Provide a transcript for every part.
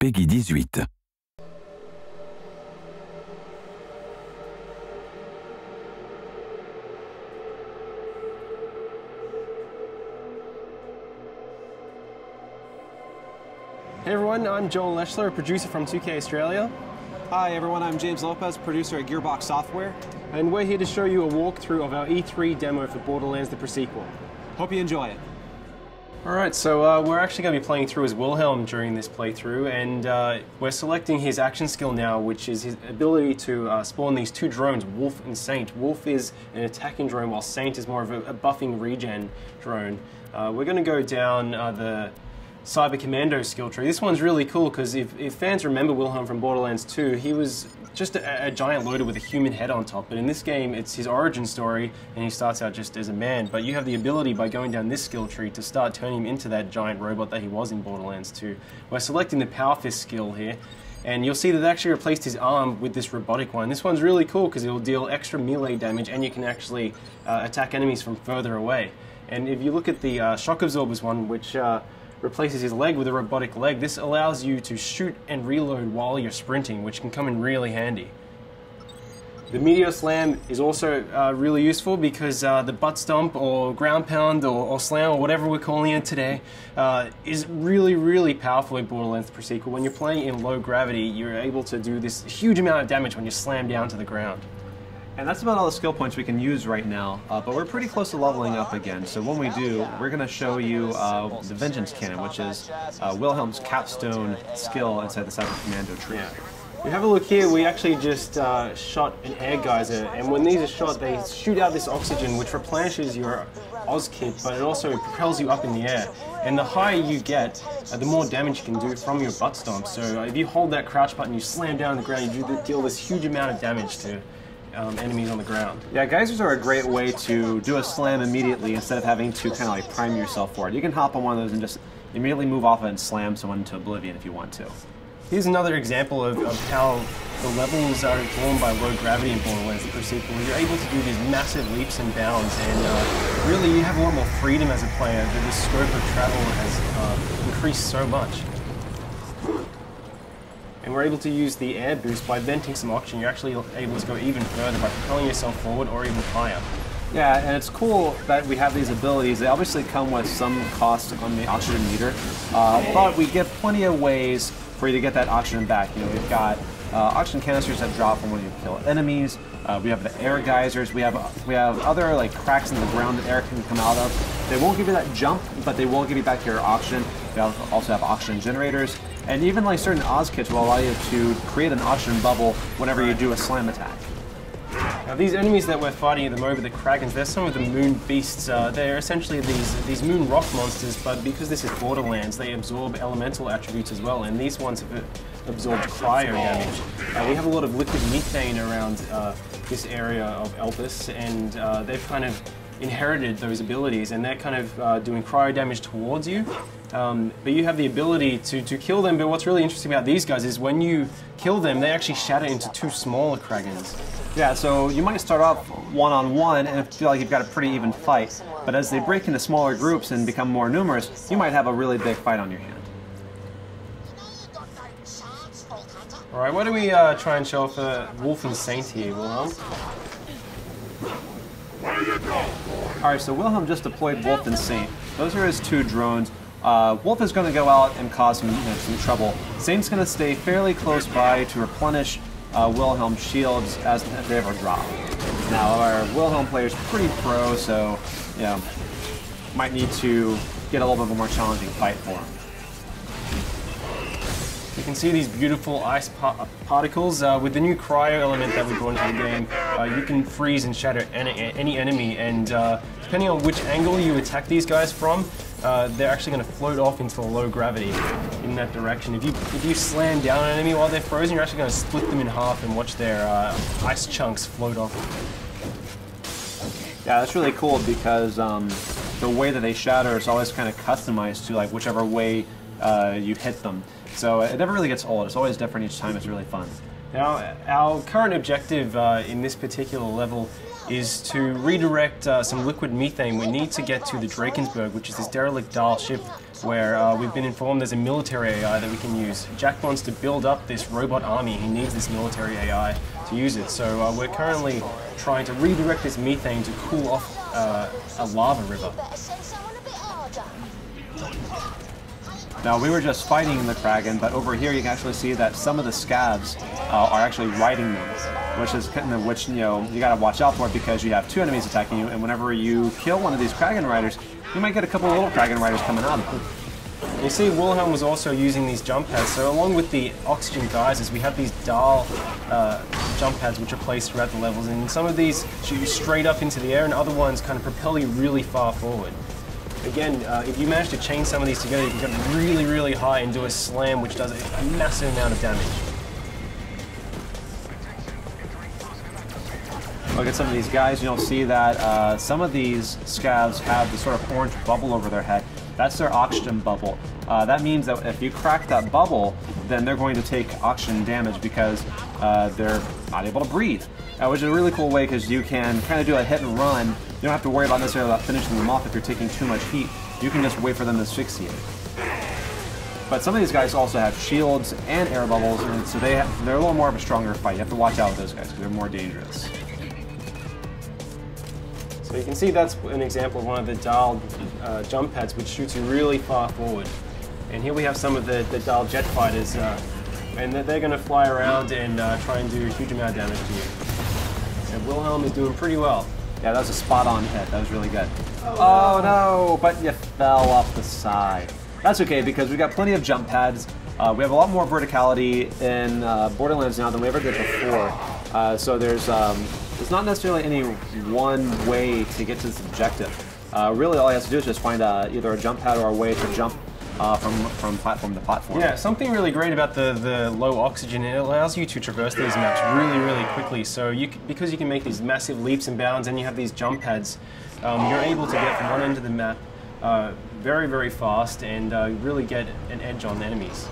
Peggy 18. Hey everyone, I'm Joel Leschler, a producer from 2K Australia. Hi everyone, I'm James Lopez, producer at Gearbox Software. And we're here to show you a walkthrough of our E3 demo for Borderlands the Pre-Sequel. Hope you enjoy it. Alright, so we're actually going to be playing through as Wilhelm during this playthrough, and we're selecting his action skill now, which is his ability to spawn these two drones, Wolf and Saint. Wolf is an attacking drone, while Saint is more of a buffing regen drone. We're going to go down the Cyber Commando skill tree. This one's really cool because if fans remember Wilhelm from Borderlands 2, he was just a giant loader with a human head on top. But in this game, it's his origin story, and he starts out just as a man. But you have the ability by going down this skill tree to start turning him into that giant robot that he was in Borderlands 2. We're selecting the Power Fist skill here, and you'll see that they actually replaced his arm with this robotic one. This one's really cool because it will deal extra melee damage, and you can actually attack enemies from further away. And if you look at the Shock Absorbers one, which replaces his leg with a robotic leg, this allows you to shoot and reload while you're sprinting, which can come in really handy. The Meteor Slam is also really useful because the butt stomp or ground pound or slam or whatever we're calling it today is really, really powerful in Borderlands the Pre-Sequel. When you're playing in low gravity, you're able to do this huge amount of damage when you slam down to the ground. And that's about all the skill points we can use right now, but we're pretty close to leveling up again. So when we do, we're going to show you the Vengeance Cannon, which is Wilhelm's capstone skill inside the Cyber Commando tree. Yeah. We have a look here, we actually just shot an air geyser, and when these are shot, they shoot out this oxygen which replenishes your Oz kit, but it also propels you up in the air. And the higher you get, the more damage you can do from your butt stomp. So if you hold that crouch button, you slam down on the ground, you deal this huge amount of damage to enemies on the ground. Yeah, geysers are a great way to do a slam immediately instead of having to kind of like prime yourself for it. You can hop on one of those and just immediately move off it and slam someone into oblivion if you want to. Here's another example of how the levels are informed by low gravity in Borderlands the Pre-Sequel. You're able to do these massive leaps and bounds, and really you have a lot more freedom as a player. The scope of travel has increased so much. And we're able to use the air boost by venting some oxygen. You're actually able to go even further by propelling yourself forward or even higher. Yeah, and it's cool that we have these abilities. They obviously come with some cost on the oxygen meter, but we get plenty of ways for you to get that oxygen back. You know, we've got oxygen canisters that drop from when you kill enemies. We have the air geysers. We have other like cracks in the ground that air can come out of. They won't give you that jump, but they will give you back your oxygen. We also have oxygen generators. And even like certain Oz kits will allow you to create an oxygen bubble whenever you do a slam attack. Now these enemies that we're fighting at the moment, the Kragans, they're some of the moon beasts. They're essentially these moon rock monsters, but because this is Borderlands, they absorb elemental attributes as well, and these ones have absorbed cryo damage. We have a lot of liquid methane around this area of Elpis, and they've kind of inherited those abilities, and they're kind of doing cryo damage towards you. But you have the ability to kill them, but what's really interesting about these guys is when you kill them, they actually shatter into two smaller Kragans. Yeah, so you might start off one-on-one and feel like you've got a pretty even fight, but as they break into smaller groups and become more numerous, you might have a really big fight on your hand. Alright, why don't we try and show off Wolf and Saint here, Wilhelm? Alright, so Wilhelm just deployed Wolf and Saint. Those are his two drones. Wolf is going to go out and cause some trouble. Saint's going to stay fairly close by to replenish Wilhelm's shields as they ever drop. Now, our Wilhelm player is pretty pro, so you know, might need to get a little bit of a more challenging fight for him. You can see these beautiful ice particles. With the new cryo element that we brought into the game, you can freeze and shatter any enemy, and depending on which angle you attack these guys from, they're actually going to float off into the low gravity in that direction. If you slam down an enemy while they're frozen, you're actually going to split them in half and watch their ice chunks float off. Yeah, that's really cool because the way that they shatter is always kind of customized to like whichever way you hit them. So it never really gets old. It's always different each time. It's really fun. Now, our current objective in this particular level is to redirect some liquid methane. We need to get to the Drakensberg, which is this derelict Dahl ship where we've been informed there's a military AI that we can use. Jack wants to build up this robot army. He needs this military AI to use it. So we're currently trying to redirect this methane to cool off a lava river. Now, we were just fighting the Kraken, but over here you can actually see that some of the scavs are actually riding them, which you know, you gotta watch out for because you have two enemies attacking you, and whenever you kill one of these Kraken riders, you might get a couple of little Kraken riders coming out of them. You see, Wilhelm was also using these jump pads. So along with the oxygen geysers, we have these Dahl jump pads which are placed throughout the levels, and some of these shoot you straight up into the air, and other ones kind of propel you really far forward. Again, if you manage to chain some of these together, you can get really, really high and do a slam which does a massive amount of damage. Look at some of these guys, you'll see that some of these scavs have this sort of orange bubble over their head. That's their oxygen bubble. That means that if you crack that bubble, then they're going to take oxygen damage because they're not able to breathe. Which is a really cool way because you can kind of do a hit and run. You don't have to worry about necessarily about finishing them off if you're taking too much heat. You can just wait for them to asphyxiate. But some of these guys also have shields and air bubbles, and so they're a little more of a stronger fight. You have to watch out with those guys because they're more dangerous. So you can see that's an example of one of the Dahl jump pads which shoots you really far forward. And here we have some of the Dahl jet fighters, and they're going to fly around and try and do a huge amount of damage to you. And Wilhelm is doing pretty well. Yeah, that was a spot-on hit. That was really good. Oh no, but you fell off the side. That's okay because we got plenty of jump pads. We have a lot more verticality in Borderlands now than we ever did before. So there's not necessarily any one way to get to this objective. Really, all you have to do is just find either a jump pad or a way to jump from platform to platform. Yeah, something really great about the low oxygen, it allows you to traverse these maps really, really quickly. So because you can make these massive leaps and bounds and you have these jump pads, you're able to get from one end of the map very, very fast and really get an edge on the enemies.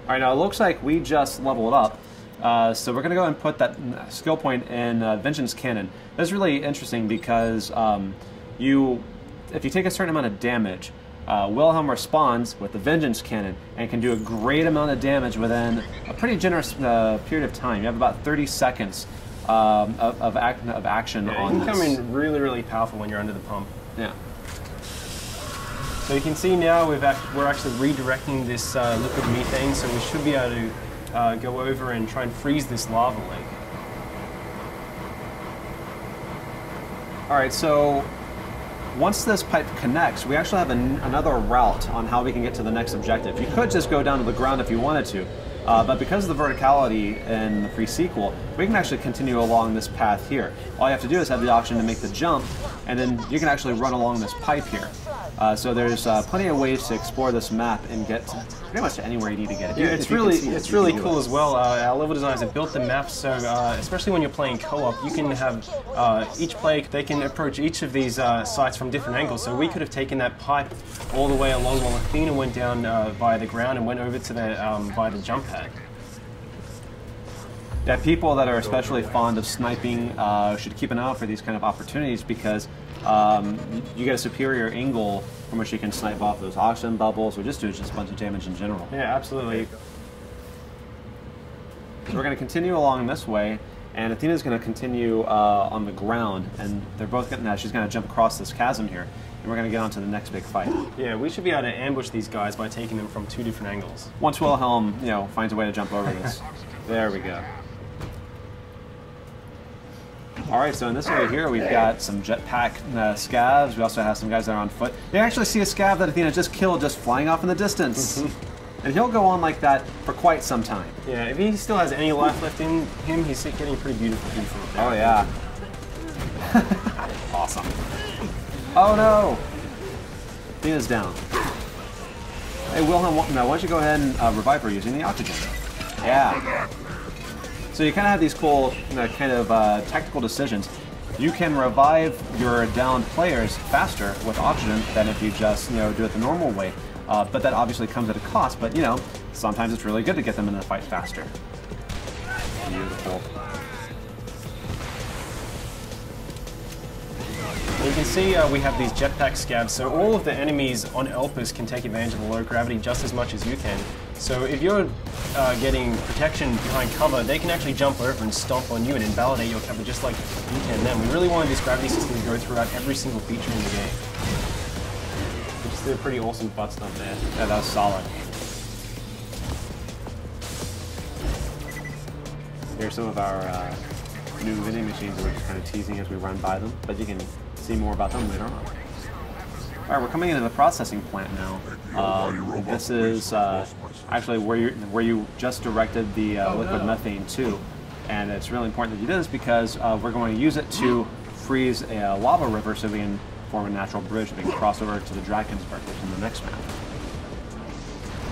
All right, now it looks like we just leveled up. So we're going to go and put that skill point in Vengeance Cannon. That's really interesting because if you take a certain amount of damage, Wilhelm responds with the Vengeance Cannon and can do a great amount of damage within a pretty generous period of time. You have about 30 seconds of action on this. It can come in really, really powerful when you're under the pump. Yeah. So you can see now we're actually redirecting this liquid methane, so we should be able to go over and try and freeze this lava lake. All right, so once this pipe connects, we actually have another route on how we can get to the next objective. You could just go down to the ground if you wanted to, but because of the verticality in the pre-sequel, we can actually continue along this path here. All you have to do is have the option to make the jump, and then you can actually run along this pipe here. So there's plenty of ways to explore this map and get pretty much to anywhere you need to get. Yeah, it's really cool as well. Our level designers have built the map so, especially when you're playing co-op, you can have each player, they can approach each of these sites from different angles. So we could have taken that pipe all the way along while Athena went down via the ground and went over to the via the jump pad. Yeah, people that are especially fond of sniping should keep an eye out for these kind of opportunities because you get a superior angle from which you can snipe off those oxygen bubbles or just do just a bunch of damage in general. Yeah, absolutely. So we're going to continue along this way, and Athena's going to continue on the ground, and they're both getting that. She's going to jump across this chasm here, and we're going to get on to the next big fight. Yeah, we should be able to ambush these guys by taking them from two different angles. Once Wilhelm, finds a way to jump over this. There we go. All right, so in this area here, we've got some jetpack scavs. We also have some guys that are on foot. They actually see a scav that Athena just killed just flying off in the distance. And he'll go on like that for quite some time. Yeah, if he still has any life left in him, he's getting pretty beautiful from there. Oh, yeah. Awesome. Oh, no. Athena's down. Hey, Wilhelm, now why don't you go ahead and revive her using the oxygen? Yeah. So you kind of have these cool tactical decisions. You can revive your downed players faster with oxygen than if you just do it the normal way. But that obviously comes at a cost. But sometimes it's really good to get them in the fight faster. Beautiful. And you can see we have these jetpack scabs, so all of the enemies on Elpis can take advantage of the low gravity just as much as you can. So if you're getting protection behind cover, they can actually jump over and stomp on you and invalidate your cover just like you can them. We really wanted this gravity system to go throughout every single feature in the game. We just did a pretty awesome butt stomp there. Yeah, that was solid. Here's some of our new vending machines that we're just kind of teasing as we run by them, but you can see more about them later on. All right, we're coming into the processing plant now. This is actually where you just directed the liquid methane to, and it's really important that you do this because we're going to use it to freeze a lava river so we can form a natural bridge we can cross over to the Drakensberg, which is in the next map.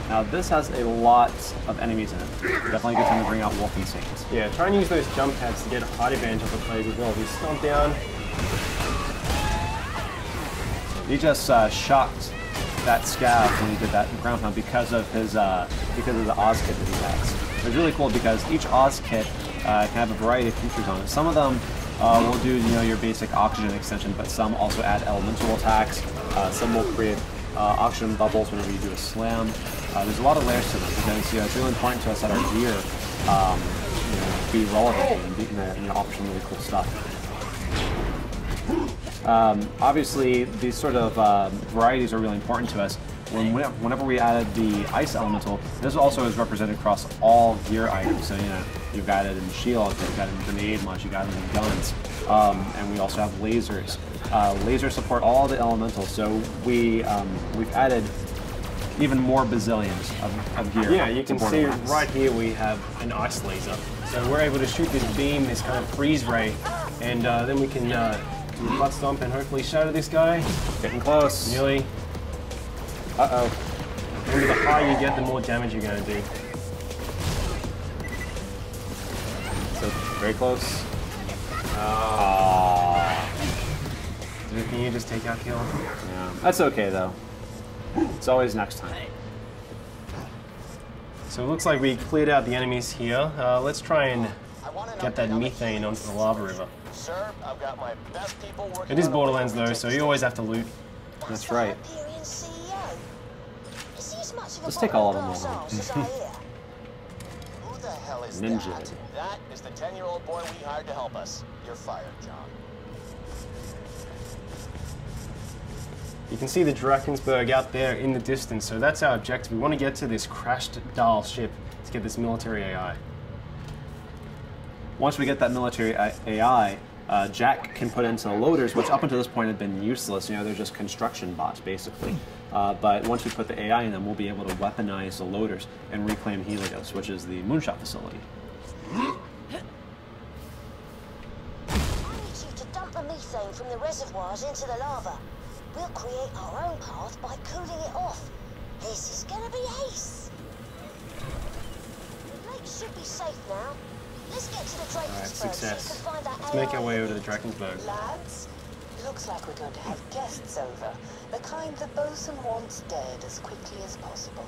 Now this has a lot of enemies in it. Definitely a good time to bring out Wolfensteins. Yeah, try and use those jump pads to get a height advantage of the players as well. If you stomp down. He just shocked that scav when he did that ground pound because of his the Oz kit that he has. It's really cool because each Oz kit can have a variety of features on it. Some of them will do your basic oxygen extension, but some also add elemental attacks. Some will create oxygen bubbles whenever you do a slam. There's a lot of layers to them because it's really important to us that our gear be relevant and offer some really cool stuff. Obviously, these sort of varieties are really important to us. Whenever we added the ice elemental, this also is represented across all gear items. So you've got it in shield, you've got it in grenade launch, you've got it in guns, and we also have lasers. Lasers support all the elementals, so we've added even more bazillions of gear. Yeah, you can see right here we have an ice laser. So we're able to shoot this beam, this kind of freeze ray, and then we can butt stomp and hopefully shatter this guy. Getting close. Nearly. Uh-oh. And the higher you get, the more damage you're going to do. So, very close. Can you just take out kill? Yeah. That's okay, though. It's always next time. So it looks like we cleared out the enemies here. Let's try and get that methane onto the lava river. Sir, I've got my best people working. It is Borderlands though, so you always have to loot. That's right. Let's take all of them over. Who the hell is Ninja. that? That is the 10-year-old boy we hired to help us. You're fired, John. You can see the Drakensberg out there in the distance, so that's our objective. We want to get to this crashed Dahl ship to get this military AI. Once we get that military AI, Jack can put into the loaders, which up until this point have been useless. They're just construction bots, basically. But once we put the AI in them, we'll be able to weaponize the loaders and reclaim Helios, which is the moonshot facility. I need you to dump the methane from the reservoirs into the lava. We'll create our own path by cooling it off. This is gonna be ace. The lake should be safe now. Let's get to the Drakensberg so you success. can find that Let's make our way over to the Drakensberg. Lads, looks like we're going to have guests over. The kind the bosun wants dead as quickly as possible.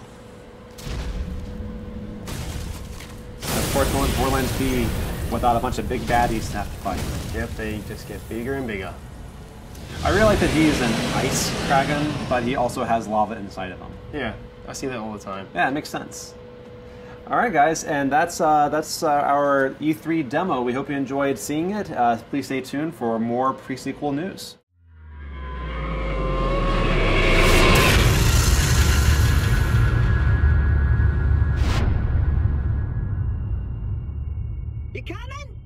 Of course, will Borderlands be without a bunch of big baddies to have to fight? Yep, they just get bigger and bigger. I really like that he's an ice dragon, but he also has lava inside of him. Yeah, I see that all the time. Yeah, it makes sense. All right, guys, and that's our E3 demo. We hope you enjoyed seeing it. Please stay tuned for more pre-sequel news. You coming?